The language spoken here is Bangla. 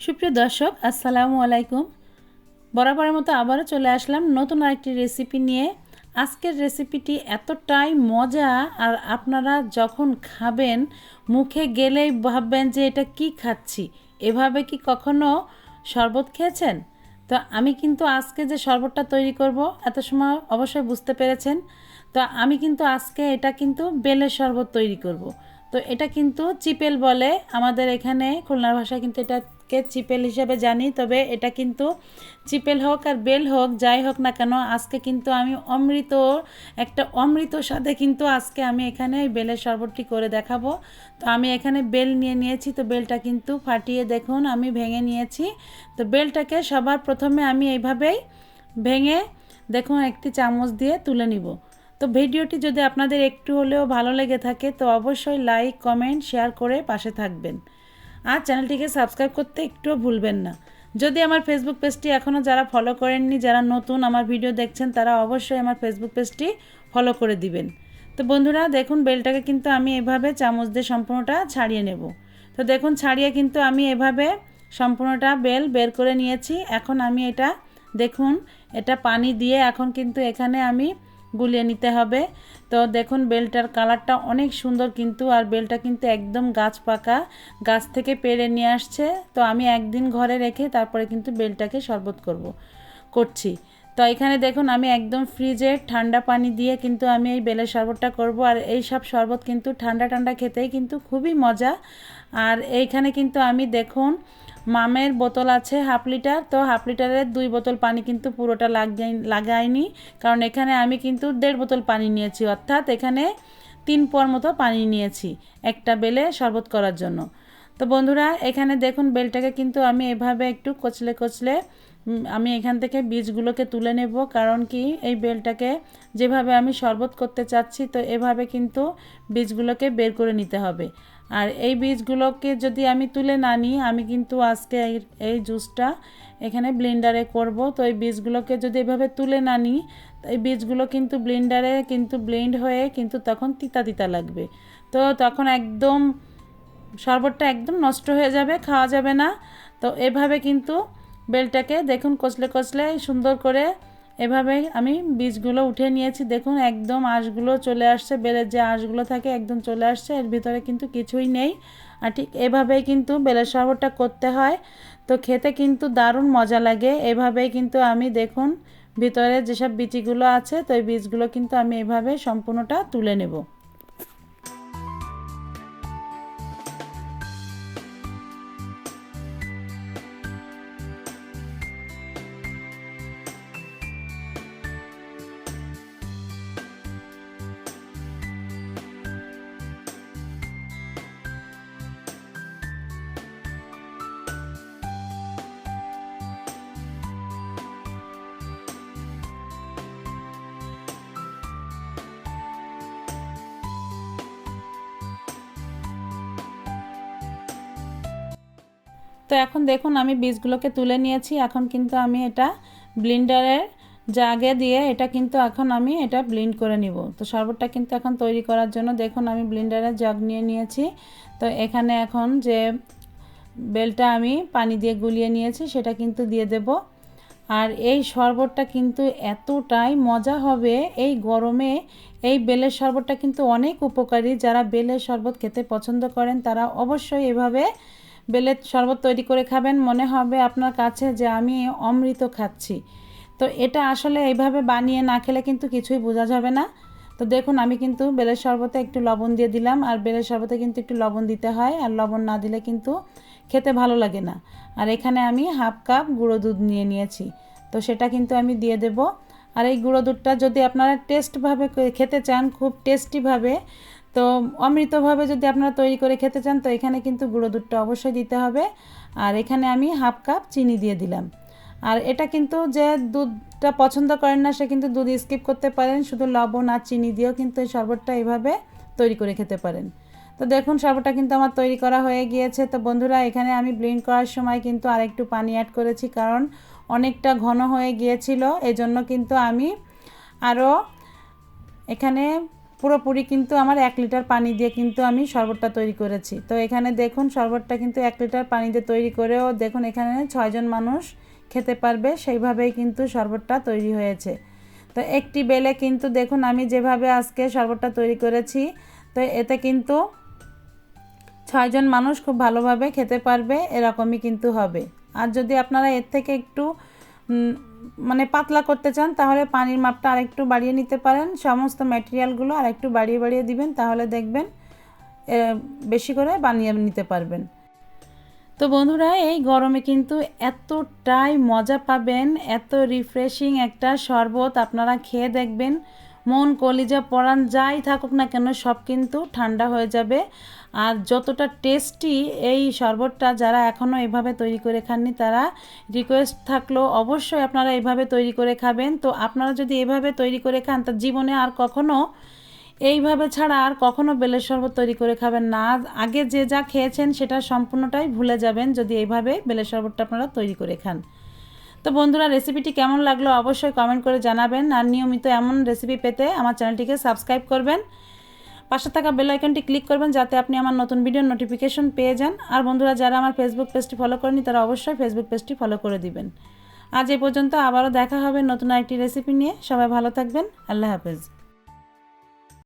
সুপ্রিয় দর্শক আসসালামু আলাইকুম। বরাবরের মতো আবারও চলে আসলাম নতুন আরেকটি রেসিপি নিয়ে। আজকের রেসিপিটি এতটাই মজা, আর আপনারা যখন খাবেন মুখে গেলেই ভাববেন যে এটা কি খাচ্ছি। এভাবে কি কখনো শরবত খেয়েছেন? তো আমি কিন্তু আজকে যে শরবতটা তৈরি করব এত সময় অবশ্যই বুঝতে পেরেছেন। তো আমি কিন্তু আজকে এটা কিন্তু বেলের শরবত তৈরি করব। তো এটা কিন্তু চিপেল বলে আমাদের এখানে খুলনার ভাষায়, কিন্তু এটাকে চিপেল হিসেবে জানি। তবে এটা কিন্তু চিপেল হোক আর বেল হোক, যাই হোক না কেন, আজকে কিন্তু আমি অমৃত স্বাদে কিন্তু আজকে আমি এখানে এই বেলের শরবতটি করে দেখাবো। তো আমি এখানে বেল নিয়ে নিয়েছি। তো বেলটা কিন্তু ফাটিয়ে দেখুন আমি ভেঙে নিয়েছি। তো বেলটাকে সবার প্রথমে আমি এইভাবেই ভেঙে দেখুন একটি চামচ দিয়ে তুলে নিব। তো ভিডিওটি যদি আপনাদের একটু হলেও ভালো লেগে থাকে তো অবশ্যই লাইক, কমেন্ট, শেয়ার করে পাশে থাকবেন। আর চ্যানেলটিকে সাবস্ক্রাইব করতে একটুও ভুলবেন না। যদি আমার ফেসবুক পেজটি এখনও যারা ফলো করেননি, যারা নতুন আমার ভিডিও দেখছেন, তারা অবশ্যই আমার ফেসবুক পেজটি ফলো করে দিবেন। তো বন্ধুরা দেখুন বেলটাকে কিন্তু আমি এভাবে চামচ দিয়ে সম্পূর্ণটা ছাড়িয়ে নেব। তো দেখুন ছাড়িয়ে কিন্তু আমি এভাবে সম্পূর্ণটা বেল বের করে নিয়েছি। এখন আমি এটা দেখুন এটা পানি দিয়ে এখন কিন্তু এখানে আমি গুলিয়ে নিতে হবে। তো দেখুন বেলটার কালারটা অনেক সুন্দর কিন্তু, আর বেলটা কিন্তু একদম গাছ পাকা, গাছ থেকে পেড়ে নিয়ে আসছে। তো আমি একদিন ঘরে রেখে তারপরে কিন্তু বেলটাকে শরবত করছি। তো এখানে দেখুন আমি একদম ফ্রিজে ঠান্ডা পানি দিয়ে কিন্তু আমি এই বেলের শরবতটা করব। আর এই সব শরবত কিন্তু ঠান্ডা ঠান্ডা খেতেই কিন্তু খুবই মজা। আর এইখানে কিন্তু আমি দেখুন মামের বোতল আছে 1/2 লিটার। তো 1/2 লিটারের 2 বোতল পানি কিন্তু পুরোটা লাগাইনি, কারণ এখানে আমি কিন্তু 1.5 বোতল পানি নিয়েছি, অর্থাৎ এখানে 3 পোয়ার মতো পানি নিয়েছি একটা বেলে শরবত করার জন্য। তো বন্ধুরা এখানে দেখুন বেলটাকে কিন্তু আমি এভাবে একটু কচলে কচলে আমি এখান থেকে বীজগুলোকে তুলে নেব, কারণ কি এই বেলটাকে যেভাবে আমি শরবত করতে চাচ্ছি তো এভাবে কিন্তু বীজগুলোকে বের করে নিতে হবে। আর এই বীজগুলোকে যদি আমি তুলে না নিই, আমি কিন্তু আজকে এই জুসটা এখানে ব্লেন্ডারে করব। তো এই বীজগুলোকে যদি এভাবে তুলে না নিই, এই বীজগুলো কিন্তু ব্লেন্ডারে কিন্তু ব্লেন্ড হয়ে কিন্তু তখন তিতা তিতা লাগবে। তো তখন একদম শরবতটা একদম নষ্ট হয়ে যাবে, খাওয়া যাবে না। তো এভাবে কিন্তু বেলটাকে দেখুন কচলে কচলে সুন্দর করে এভাবে আমি বীজগুলো উঠে নিয়েছি। দেখুন একদম আঁশগুলো চলে আসছে, বেলের যে আঁশগুলো থাকে একদম চলে আসছে, এর ভিতরে কিন্তু কিছুই নেই। আর ঠিক এভাবেই কিন্তু বেলের শরবতটা করতে হয়। তো খেতে কিন্তু দারুণ মজা লাগে। এভাবেই কিন্তু আমি দেখুন ভিতরে যেসব বিচিগুলো আছে তো এই বীজগুলো কিন্তু আমি এভাবে সম্পূর্ণটা তুলে নেব। তো এখন দেখুন আমি বীজগুলোকে তুলে নিয়েছি। এখন কিন্তু আমি এটা ব্লেন্ডারের জাগে দিয়ে এটা কিন্তু এখন আমি এটা ব্লেন্ড করে নিব। তো শরবতটা কিন্তু এখন তৈরি করার জন্য দেখুন আমি ব্লেন্ডারের জগ নিয়ে নিয়েছি। তো এখানে এখন যে বেলটা আমি পানি দিয়ে গুলিয়ে নিয়েছি সেটা কিন্তু দিয়ে দেব। আর এই শরবতটা কিন্তু এতটাই মজা হবে এই গরমে। এই বেলের শরবতটা কিন্তু অনেক উপকারী। যারা বেলের শরবত খেতে পছন্দ করেন তারা অবশ্যই এভাবে বেলের শরবত তৈরি করে খাবেন, মনে হবে আপনার কাছে যে আমি অমৃত খাচ্ছি। তো এটা আসলে এইভাবে বানিয়ে না খেলে কিন্তু কিছুই বোঝা যাবে না। তো দেখুন আমি কিন্তু বেলের শরবতে একটু লবণ দিয়ে দিলাম, আর বেলের শরবতে কিন্তু একটু লবণ দিতে হয়, আর লবণ না দিলে কিন্তু খেতে ভালো লাগে না। আর এখানে আমি 1/2 কাপ গুঁড়ো দুধ নিয়ে নিয়েছি, তো সেটা কিন্তু আমি দিয়ে দেব। আর এই গুঁড়ো দুধটা যদি আপনারা টেস্টভাবে খেতে চান, খুব টেস্টিভাবে, তো অমৃতভাবে যদি আপনারা তৈরি করে খেতে চান তো এখানে কিন্তু গুঁড়ো দুধটা অবশ্যই দিতে হবে। আর এখানে আমি 1/2 কাপ চিনি দিয়ে দিলাম। আর এটা কিন্তু যে দুধটা পছন্দ করেন না সে কিন্তু দুধ স্কিপ করতে পারেন, শুধু লবণ আর চিনি দিয়েও কিন্তু এই শরবতটা এইভাবে তৈরি করে খেতে পারেন। তো দেখুন শরবতটা কিন্তু আমার তৈরি করা হয়ে গিয়েছে। তো বন্ধুরা এখানে আমি ব্লেন্ড করার সময় কিন্তু আরেকটু পানি অ্যাড করেছি, কারণ অনেকটা ঘন হয়ে গিয়েছিল, এজন্য কিন্তু আমি আরও এখানে পুরোপুরি কিন্তু আমার 1 লিটার পানি দিয়ে কিন্তু আমি শরবতটা তৈরি করেছি। তো এখানে দেখুন শরবতটা কিন্তু 1 লিটার পানি দিয়ে তৈরি করেও দেখুন এখানে 6 জন মানুষ খেতে পারবে, সেইভাবেই কিন্তু শরবতটা তৈরি হয়েছে। তো একটি বেলে কিন্তু দেখুন আমি যেভাবে আজকে শরবতটা তৈরি করেছি, তো এতে কিন্তু 6 জন মানুষ খুব ভালোভাবে খেতে পারবে, এরকমই কিন্তু হবে। আর যদি আপনারা এর থেকে একটু মানে পাতলা করতে চান তাহলে পানির মাপটা আরেকটু বাড়িয়ে নিতে পারেন, সমস্ত ম্যাটেরিয়ালগুলো আরেকটু বাড়িয়ে বাড়িয়ে দিবেন, তাহলে দেখবেন বেশি করে বানিয়ে নিতে পারবেন। তো বন্ধুরা এই গরমে কিন্তু এতটাই মজা পাবেন, এত রিফ্রেশিং একটা শরবত আপনারা খেয়ে দেখবেন, মন কলিজা পরাণ যাই থাকুক না কেন সব কিন্তু ঠান্ডা হয়ে যাবে। আর যতটা টেস্টি এই শরবতটা, যারা এখনও এভাবে তৈরি করে খাননি তারা রিকোয়েস্ট থাকলো অবশ্যই আপনারা এভাবে তৈরি করে খাবেন। তো আপনারা যদি এভাবে তৈরি করে খান তা জীবনে আর কখনো এইভাবে ছাড়া আর কখনো বেলের শরবত তৈরি করে খাবেন না। আগে যে যা খেয়েছেন সেটা সম্পূর্ণটাই ভুলে যাবেন যদি এইভাবে বেলের শরবতটা আপনারা তৈরি করে খান। তো বন্ধুরা রেসিপিটি কেমন লাগলো অবশ্যই কমেন্ট করে জানাবেন। আর নিয়মিত এমন রেসিপি পেতে আমার চ্যানেলটিকে সাবস্ক্রাইব করবেন, পাশে থাকা বেল আইকনটি ক্লিক করবেন যাতে আপনি আমার নতুন ভিডিওর নোটিফিকেশন পেয়ে যান। আর বন্ধুরা যারা আমার ফেসবুক পেজটি ফলো করেনি তারা অবশ্যই ফেসবুক পেজটি ফলো করে দিবেন। আজ এই পর্যন্ত, আবারও দেখা হবে নতুন আরেকটি রেসিপি নিয়ে। সবাই ভালো থাকবেন, আল্লাহ হাফেজ।